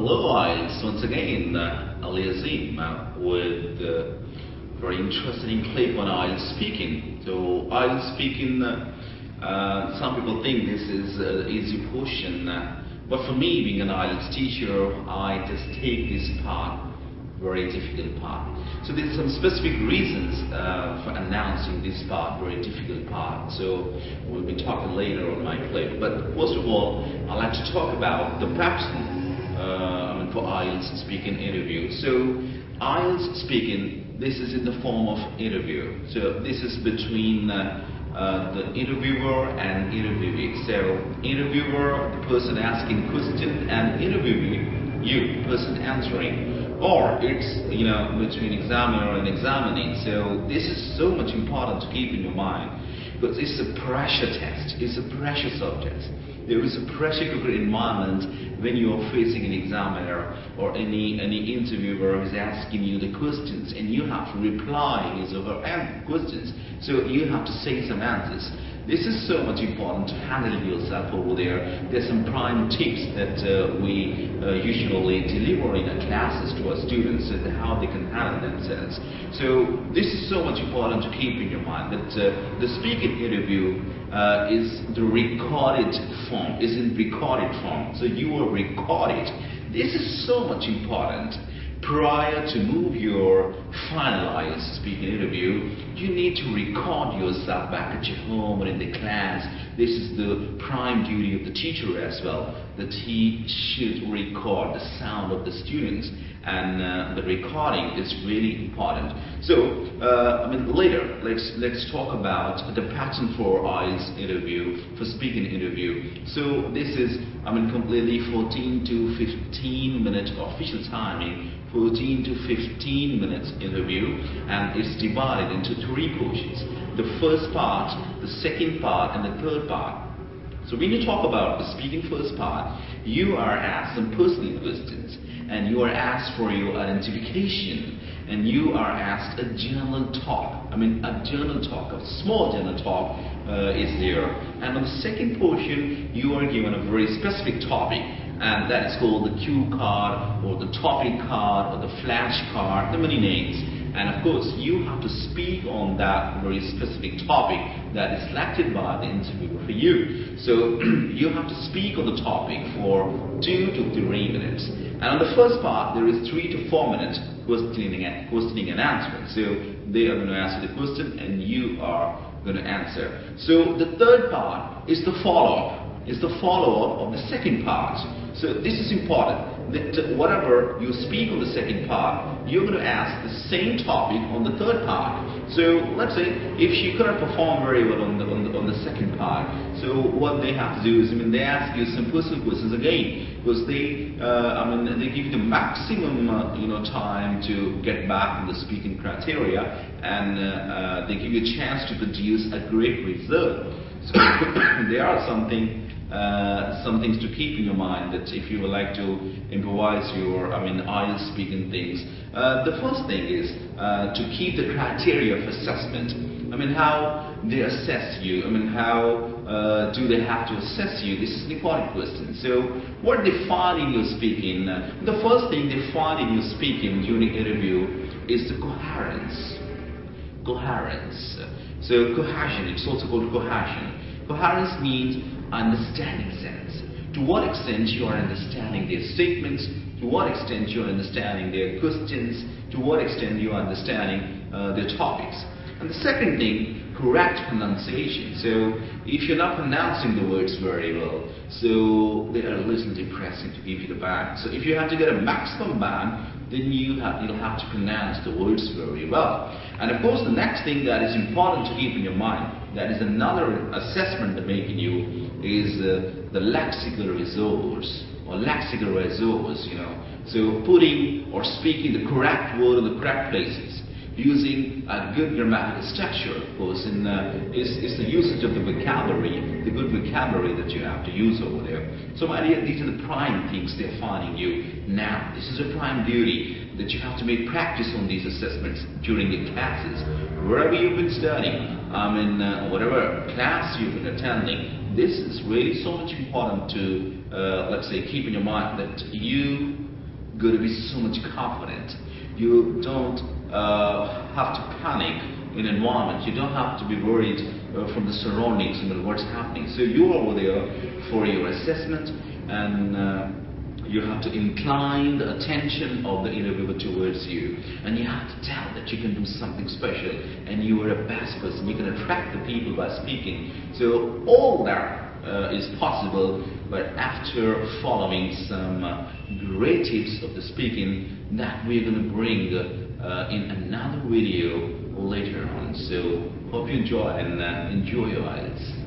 Hello Ielts, once again, A.AZEEM with a very interesting clip on Ielts speaking. So Ielts speaking, some people think this is an easy portion, but for me, being an Ielts teacher, I just take this part, very difficult part. So there's some specific reasons for announcing this part, very difficult part. So we'll be talking later on my clip. But first of all, I'd like to talk about the pattern for Ielts speaking interview. So Ielts speaking, this is in the form of interview. So this is between the interviewer and interviewee. So interviewer, the person asking question, and interviewee, you, person answering. Or it's between examiner and examinee. So this is so much important to keep in your mind, because it's a pressure test, it's a pressure subject. There is a pressure cooker environment when you are facing an examiner or any interviewer who is asking you the questions, and you have to reply his or her questions. So you have to say some answers. This is so much important to handle yourself over there. There's some prime tips that we usually deliver in our classes to our students, and how they can handle themselves. So this is so much important to keep in your mind, that the speaking interview is the recorded form, is in recorded form. So you are recorded. This is so much important. Prior to move your finalized speaking interview, you need to record yourself back at your home or in the class. This is the prime duty of the teacher as well, that he should record the sound of the students, and the recording is really important. So later let's talk about the pattern for Ielts interview, for speaking interview. So this is completely 14 to 15 minute official timing, 14 to 15 minutes interview, and it's divided into three portions: the first part, the second part, and the third part. So when you talk about the speaking first part, you are asked some personal questions, and you are asked for your identification, and you are asked a general talk. A general talk, a small general talk is there. And on the second portion, you are given a very specific topic, and that is called the cue card, or the topic card, or the flash card, the many names. And of course, you have to speak on that very specific topic that is selected by the interviewer for you. So you have to speak on the topic for 2 to 3 minutes. And on the first part, there is 3 to 4 minutes questioning and answering. So they are going to answer the question, and you are going to answer. So the third part is the follow-up. It's the follow-up of the second part. So this is important, that whatever you speak on the second part, you're going to ask the same topic on the third part. So let's say if she couldn't perform very well on the second part, so what they have to do is, they ask you some personal questions again, because they give you the maximum time to get back in the speaking criteria, and they give you a chance to produce a great result. So there are some things to keep in your mind, that if you would like to improvise your Ielts speaking things, the first thing is to keep the criteria of assessment. How they assess you, how do they have to assess you? This is an important question. So what they find in your speaking, the first thing they find in your speaking during interview is the coherence. So cohesion, it's also called cohesion. Coherence means understanding sense. To what extent you are understanding their statements, to what extent you are understanding their questions, to what extent you are understanding their topics. And the second thing, correct pronunciation. So if you're not pronouncing the words very well, so they are a little depressing to give you the band. So if you have to get a maximum band, then you'll have to pronounce the words very well. And of course, the next thing that is important to keep in your mind, that is another assessment they're making you, is the lexical resource, or lexical resource, So putting or speaking the correct word in the correct places, using a good grammatical structure, of course, is the usage of the vocabulary, the good vocabulary that you have to use over there. So my dear, these are the prime things they're finding you. Now, this is a prime duty, that you have to make practice on these assessments during your classes. Wherever you've been studying, whatever class you've been attending, this is really so much important to, let's say, keep in your mind, that you got to be so much confident. You don't have to panic in an environment. You don't have to be worried from the surroundings and what's happening. So you are over there for your assessment, and you have to incline the attention of the interviewer towards you, and you have to tell that you can do something special and you are a best person. You can attract the people by speaking. So all that is possible, but after following some great tips of the speaking that we're going to bring in another video later on. So hope you enjoy and enjoy your IELTS.